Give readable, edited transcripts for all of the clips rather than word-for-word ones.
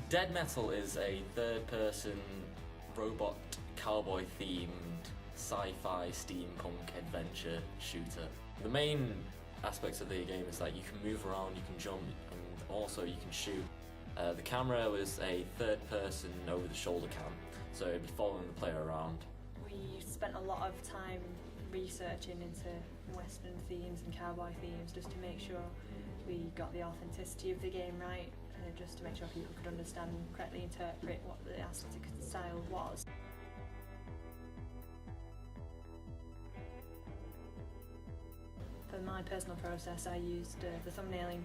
Dead Metal is a third-person robot cowboy-themed sci-fi steampunk adventure shooter. The main aspects of the game is that you can move around, you can jump, and also you can shoot. The camera was a third-person over-the-shoulder cam, so it'd be following the player around. We spent a lot of time researching into Western themes and cowboy themes just to make sure we got the authenticity of the game right, just to make sure people could understand and correctly interpret what the aesthetic style was. For my personal process, I used the thumbnailing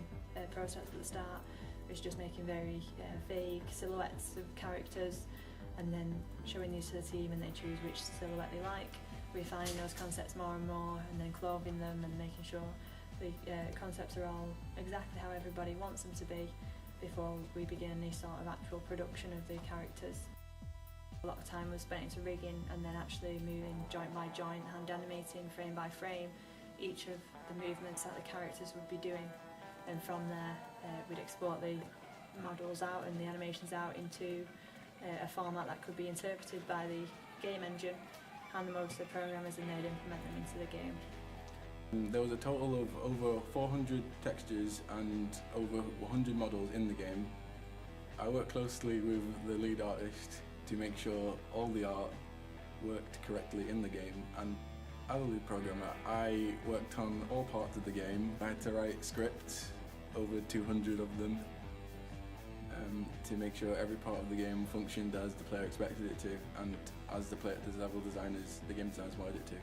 process at the start, which is just making very vague silhouettes of characters and then showing these to the team and they choose which silhouette they like, refining those concepts more and more and then clothing them and making sure the concepts are all exactly how everybody wants them to be before we begin any sort of actual production of the characters. A lot of time was spent into rigging and then actually moving joint by joint, hand animating frame by frame each of the movements that the characters would be doing, and from there we'd export the models out and the animations out into a format that could be interpreted by the game engine, hand them over to the programmers and they'd implement them into the game. There was a total of over 400 textures and over 100 models in the game. I worked closely with the lead artist to make sure all the art worked correctly in the game, and as a lead programmer I worked on all parts of the game. I had to write scripts, over 200 of them, to make sure every part of the game functioned as the player expected it to and as the level designers, the game designers wanted it to.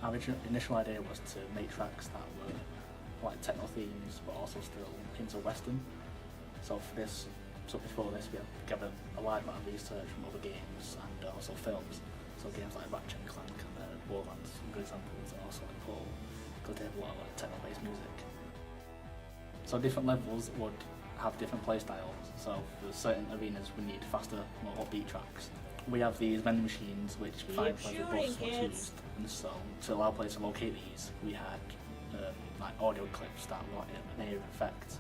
Our initial idea was to make tracks that were like techno themes but also still into Western. So before this we had gathered a large amount of research from other games and also films. So games like Ratchet and Clank and Borderlands, some good examples, and also like Paul, because they have a lot of like techno-based music. So different levels would have different play styles. So for certain arenas we need faster, more upbeat tracks. We have these vending machines which find pleasure buffs what's used, and so to allow players to locate these, we had like audio clips that were an ear effect.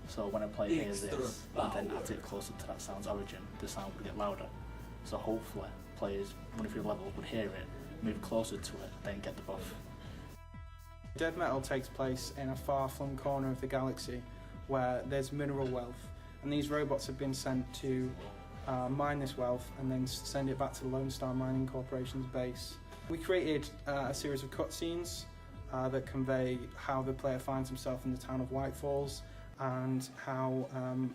So when a player hears this and then adds it closer to that sound's origin, the sound would get louder. So hopefully players running through the levels would hear it, move closer to it, then get the buff. Dead Metal takes place in a far-flung corner of the galaxy where there's mineral wealth, and these robots have been sent to mine this wealth and then send it back to the Lone Star Mining Corporation's base. We created a series of cutscenes that convey how the player finds himself in the town of White Falls and how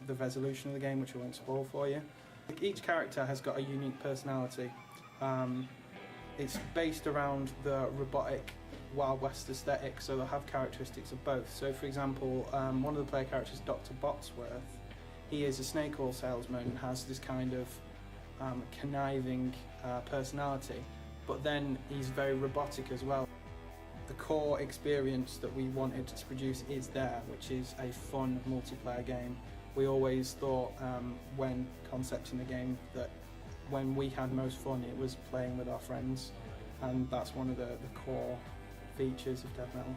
the resolution of the game, which I won't spoil for you. Each character has got a unique personality. It's based around the robotic Wild West aesthetic, so they'll have characteristics of both. So for example, one of the player characters, Dr. Botsworth, he is a snake oil salesman and has this kind of conniving personality, but then he's very robotic as well. The core experience that we wanted to produce is there, which is a fun multiplayer game. We always thought when concepting the game that when we had most fun it was playing with our friends, and that's one of the core features of Dead Metal.